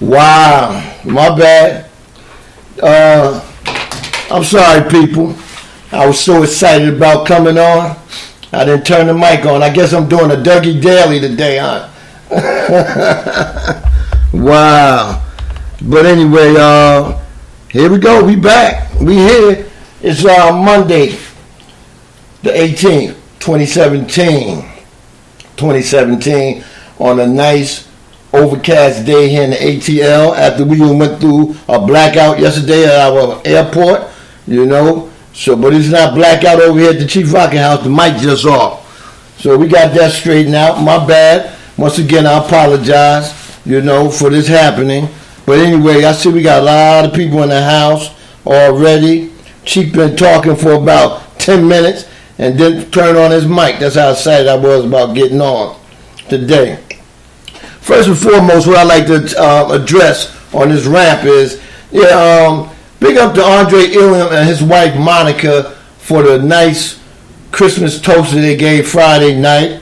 Wow, my bad. I'm sorry, people. I was so excited about coming on. I didn't turn the mic on. I guess I'm doing a Dougie Daily today, huh? Wow. But anyway, here we go. We back. We here. It's Monday, the 18th, 2017. 2017 on a nice overcast day here in the ATL after we went through a blackout yesterday at our airport, you know. So, but it's not blackout over here at the Chief Rockin' House. The mic just off. So we got that straightened out. My bad. Once again, I apologize, you know, for this happening. But anyway, I see we got a lot of people in the house already. Chief been talking for about 10 minutes and didn't turn on his mic. That's how excited I was about getting on today. First and foremost, what I like to address on this ramp is, big up to Andre Ilium and his wife Monica for the nice Christmas toast that they gave Friday night.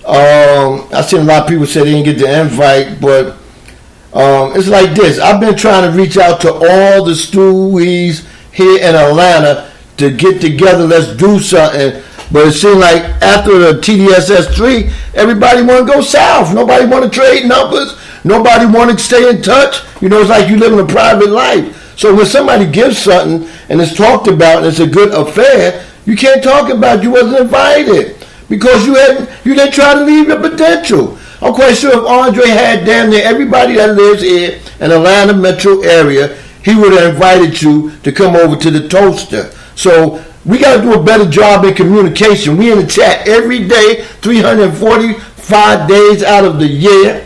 I seen a lot of people say they didn't get the invite, but it's like this. I've been trying to reach out to all the Stewies here in Atlanta to get together. Let's do something. But it seemed like after the TDSS 3, everybody want to go south. Nobody want to trade numbers. Nobody want to stay in touch. You know, it's like you living a private life. So when somebody gives something and it's talked about and it's a good affair, you can't talk about you wasn't invited because you didn't try to leave your potential. I'm quite sure if Andre had damn near everybody that lives here in Atlanta metro area, he would have invited you to come over to the toaster. So we got to do a better job in communication. We in the chat every day, 345 days out of the year.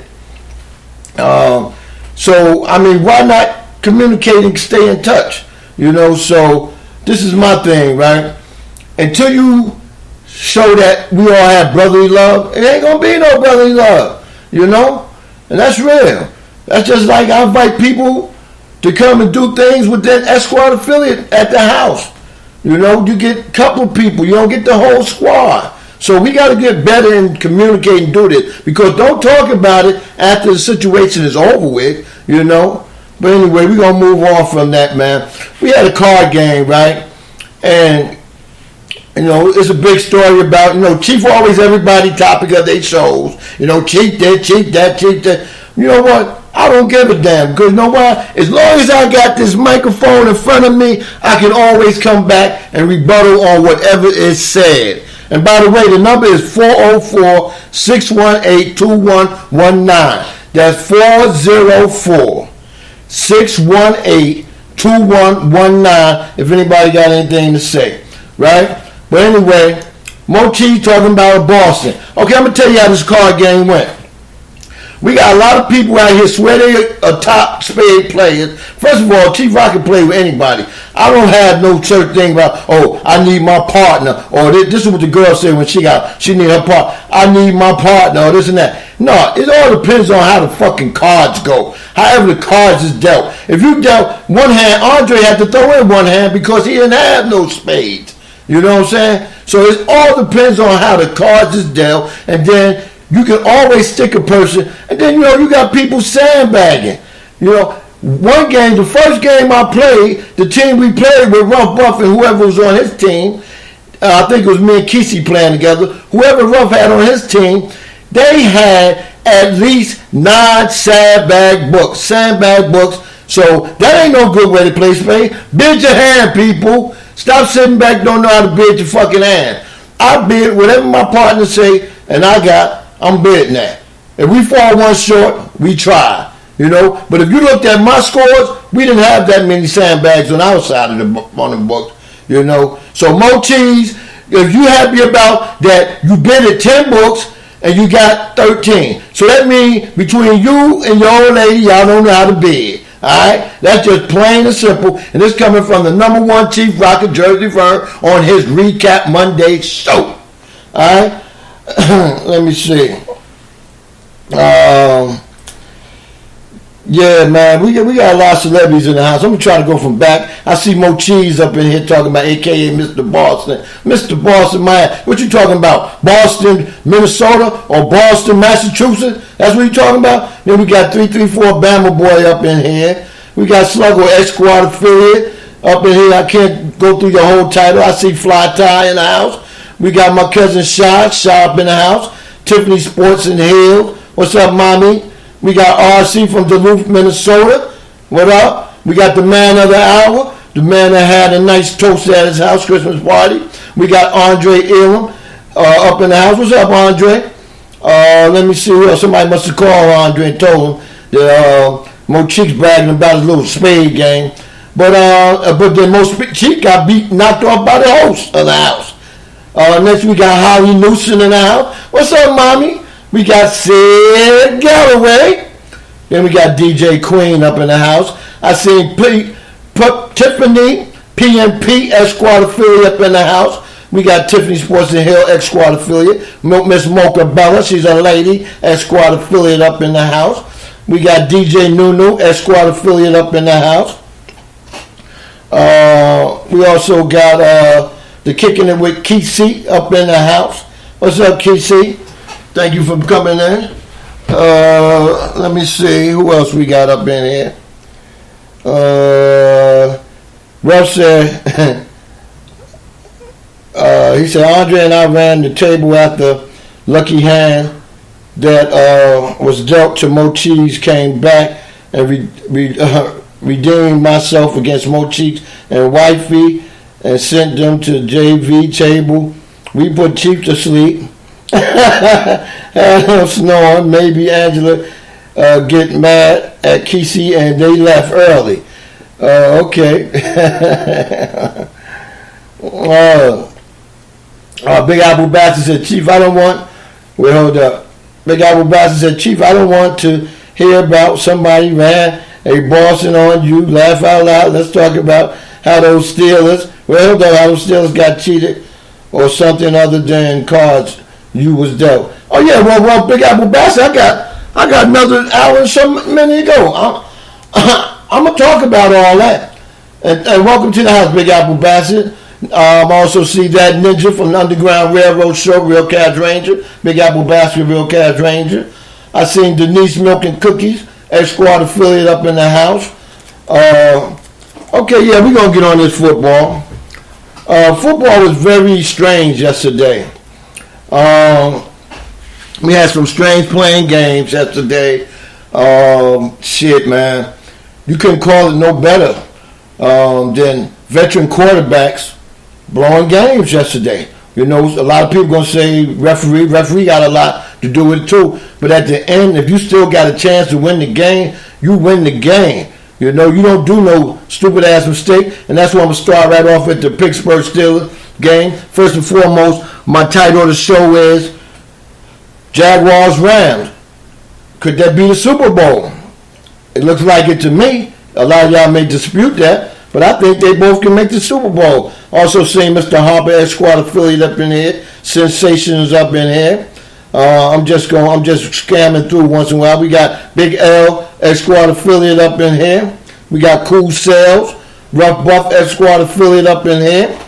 So, I mean, why not communicate and stay in touch? You know, so this is my thing, right? Until you show that we all have brotherly love, it ain't going to be no brotherly love, you know? And that's real. That's just like I invite people to come and do things with that Esquire affiliate at the house. You know, you get a couple of people. You don't get the whole squad. So we got to get better in communicating and do this. Because don't talk about it after the situation is over with, you know. But anyway, we're going to move on from that, man. We had a card game, right? And, you know, it's a big story about, you know, Chief always everybody topic of their shows. You know, cheat that, cheat that, cheat that. You know what? I don't give a damn, because you know why? As long as I got this microphone in front of me, I can always come back and rebuttal on whatever is said. And by the way, the number is 404-618-2119. That's 404-618-2119 if anybody got anything to say, right? But anyway, Mochi talking about Boston. Okay, I'm going to tell you how this card game went. We got a lot of people out here swear they are top spade players. First of all, Chief Rock can play with anybody. I don't have no certain thing about, oh, I need my partner. Or this is what the girl said when she need her partner. I need my partner or this and that. No, it all depends on how the fucking cards go. However the cards is dealt. If you dealt one hand, Andre had to throw in one hand because he didn't have no spades. You know what I'm saying? So it all depends on how the cards is dealt. And then you can always stick a person, and then, you know, you got people sandbagging. You know, one game, the first game I played, the team we played with Ruff Buff and whoever was on his team, I think it was me and Kesey playing together, whoever Ruff had on his team, they had at least 9 sandbag books. So that ain't no good way to play spade. Bid your hand, people. Stop sitting back, don't know how to bid your fucking hand. I bid whatever my partner say, and I'm bidding that. If we fall one short, we try, you know. But if you looked at my scores, we didn't have that many sandbags on our side of the books, you know. So Mochi's, if you happy about that, you bid at 10 books and you got 13. So that means between you and your old lady, y'all don't know how to bid. All right, that's just plain and simple, and this coming from the #1 Chief Rocker, JERSEYVERN, on his Recap Monday show. All right. Let me see. Yeah, man, we got a lot of celebrities in the house. I'm gonna try to go from back. I see Mo Cheese up in here talking about AKA Mr. Boston. Mr. Boston, man, what you talking about? Boston, Minnesota, or Boston, Massachusetts? That's what you talking about? Then we got 334 Bama Boy up in here. We got Sluggo X Squad affiliate up in here. I can't go through your whole title. I see Fly Tie in the house. We got my cousin Shy up in the house. Tiffany Sports in the Hill. What's up, mommy? We got RC from Duluth, Minnesota. What up? We got the man of the hour, the man that had a nice toast at his house Christmas party. We got Andre Elam up in the house. What's up, Andre? Let me see who else. Somebody must have called Andre and told him that Mo Cheeks bragging about his little spade game. But then Mo Cheeks got knocked off by the host of the house. Next we got Holly Newsom in the house. What's up, mommy? We got Sid Galloway. Then we got DJ Queen up in the house. I seen Tiffany PNP X Squad affiliate up in the house. We got Tiffany Sports and Hill X Squad affiliate. Miss Mocha Bella, she's a lady, X Squad affiliate up in the house. We got DJ Nunu X Squad affiliate up in the house. We also got the Kicking It with Kesey up in the house. What's up, Kesey? Thank you for coming in. Let me see who else we got up in here. Ralph said, he said, Andre and I ran the table after Lucky Hand that was dealt to Mo Cheese came back and redeemed myself against Mo Cheeks and Wifey and sent them to JV table. We put Chief to sleep. Snoring. Maybe Angela get mad at Kesey and they left early. Okay. Big Apple Bastard said, Chief, I don't want. Wait, hold up. Big Apple Bastard said, Chief, I don't want to hear about somebody ran a Boston on you. Laugh out loud. Let's talk about how those Steelers. Well, hold up. How those Steelers got cheated or something other than cards you was dealt. Oh yeah, well, Big Apple Bastard, I got another hour and some minute ago. I'm gonna talk about all that. And welcome to the house, Big Apple Bastard. Also see that ninja from the Underground Railroad Show, Real Cash Ranger. Big Apple Bastard, Real Cash Ranger. I seen Denise Milk and Cookies, X Squad affiliate up in the house. Okay, yeah, we're gonna get on this football. Football was very strange yesterday. We had some strange playing games yesterday. Shit, man. You couldn't call it no better than veteran quarterbacks blowing games yesterday. You know, a lot of people going to say referee got a lot to do with it too. But at the end, if you still got a chance to win the game, you win the game. You know, you don't do no stupid ass mistake. And that's why I'm going to start right off with the Pittsburgh Steelers game. First and foremost, my title of the show is Jaguars Rams. Could that be the Super Bowl? It looks like it to me. A lot of y'all may dispute that, but I think they both can make the Super Bowl. Also seeing Mr. Harper X Squad affiliate up in here. Sensations up in here. I'm just scamming through once in a while. We got Big L X Squad affiliate up in here. We got Cool Sales, Rough Buff X Squad affiliate up in here.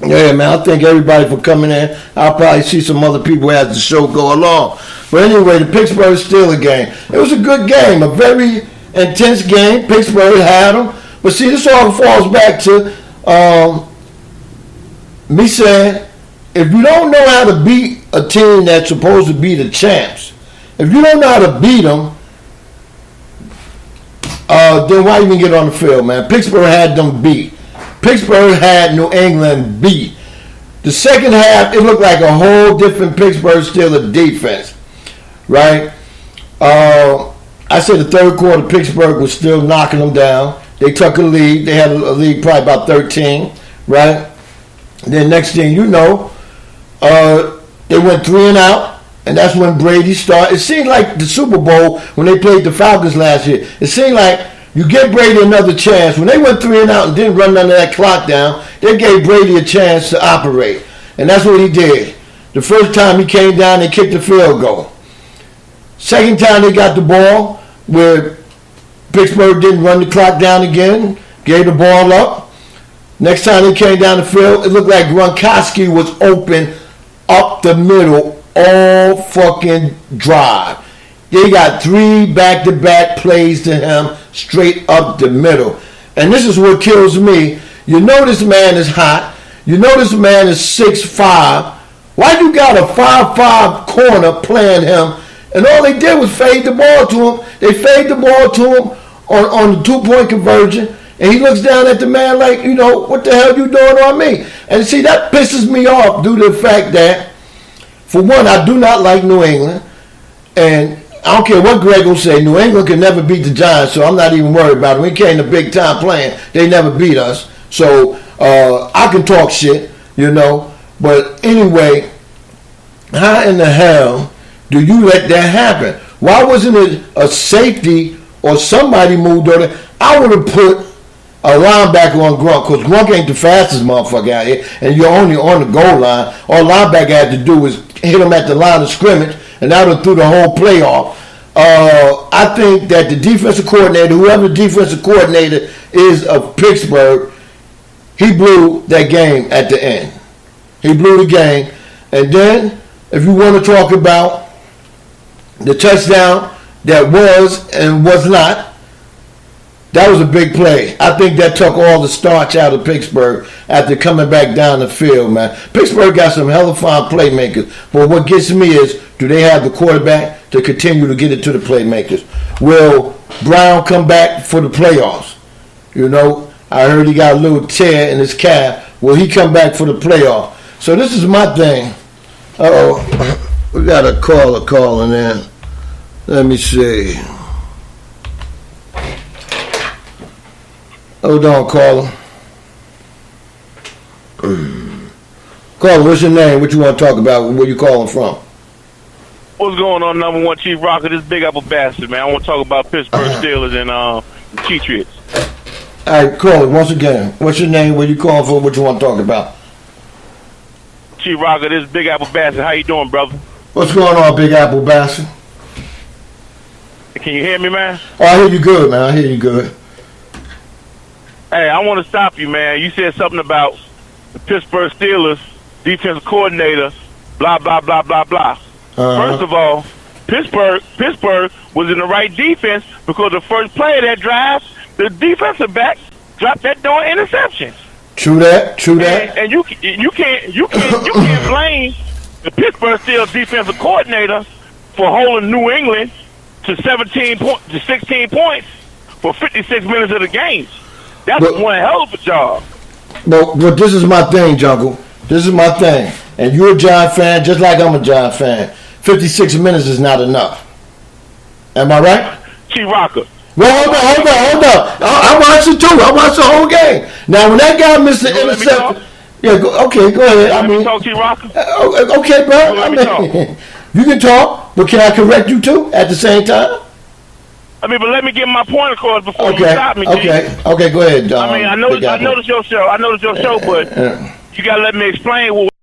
Yeah, man, I thank everybody for coming in. I'll probably see some other people as the show go along. But anyway, the Pittsburgh Steelers game. It was a good game, a very intense game. Pittsburgh had them. But see, this all falls back to me saying, if you don't know how to beat a team that's supposed to be the champs, if you don't know how to beat them, then why even get on the field, man? Pittsburgh had them beat. Pittsburgh had New England beat. The second half, it looked like a whole different Pittsburgh Steelers defense, right? I said the third quarter, Pittsburgh was still knocking them down. They took a lead. They had a lead probably about 13, right? Then next thing you know, they went 3 and out, and that's when Brady started. It seemed like the Super Bowl when they played the Falcons last year. It seemed like you give Brady another chance. When they went 3 and out and didn't run none of that clock down, they gave Brady a chance to operate. And that's what he did. The first time he came down and kicked the field goal. Second time they got the ball with Pittsburgh didn't run the clock down again, gave the ball up. Next time they came down the field, it looked like Gronkowski was open up the middle all fucking drive. They got 3 back-to-back plays to him straight up the middle. And this is what kills me. You know this man is hot. You know this man is 6'5". Why you got a 5'5" corner playing him? And all they did was fade the ball to him. They fade the ball to him on the 2-point conversion. And he looks down at the man like, you know, what the hell you doing on me? And see, that pisses me off due to the fact that, for one, I do not like New England. And I don't care what Greg will say, New England can never beat the Giants, so I'm not even worried about it. When we came to big time playing, they never beat us. So I can talk shit, you know. But anyway, how in the hell do you let that happen? Why wasn't it a safety or somebody moved on it? I would have put a linebacker on Gronk, because Gronk ain't the fastest motherfucker out here, and you're only on the goal line. All linebacker had to do was hit him at the line of scrimmage, and that would have threw the whole play off. I think that the defensive coordinator, whoever the defensive coordinator is of Pittsburgh, he blew that game at the end. He blew the game. And then, if you want to talk about the touchdown that was and was not, that was a big play. I think that took all the starch out of Pittsburgh after coming back down the field, man. Pittsburgh got some hella fine playmakers. But what gets me is, do they have the quarterback to continue to get it to the playmakers? Will Brown come back for the playoffs? You know, I heard he got a little tear in his calf. Will he come back for the playoff? So this is my thing. Uh-oh. We got a caller calling in. Let me see. Hold on, caller. Caller, what's your name? What you want to talk about? Where you calling from? What's going on, number one Chief Rocker? This Big Apple Bastard, man. I want to talk about Pittsburgh Steelers and the Patriots. All right, caller, once again. What's your name? Where you calling from? What you want to talk about? Chief Rocker, this Big Apple Bastard. How you doing, brother? What's going on, Big Apple Bastard? Can you hear me, man? Oh, I hear you good, man. I hear you good. Hey, I want to stop you, man. You said something about the Pittsburgh Steelers defensive coordinator, blah, blah, blah, blah, blah. First of all, Pittsburgh was in the right defense because the first play of that drive, the defensive back dropped that darn interception. True that. True that. And you can't blame the Pittsburgh Steelers defensive coordinator for holding New England to 16 points for 56 minutes of the game. That's one hell of a job. But this is my thing, Jungle. This is my thing. And you're a Giant fan just like I'm a Giant fan. 56 minutes is not enough. Am I right? Chief Rocker. Well, hold on. I watched it too. I watched the whole game. Now, when that guy missed the interception. Yeah, go ahead. Let me talk, Chief Rocker. Okay, bro. You can talk, but can I correct you too at the same time? But let me get my point across before you stop me. Okay, go ahead, John. I noticed your show. But you gotta let me explain what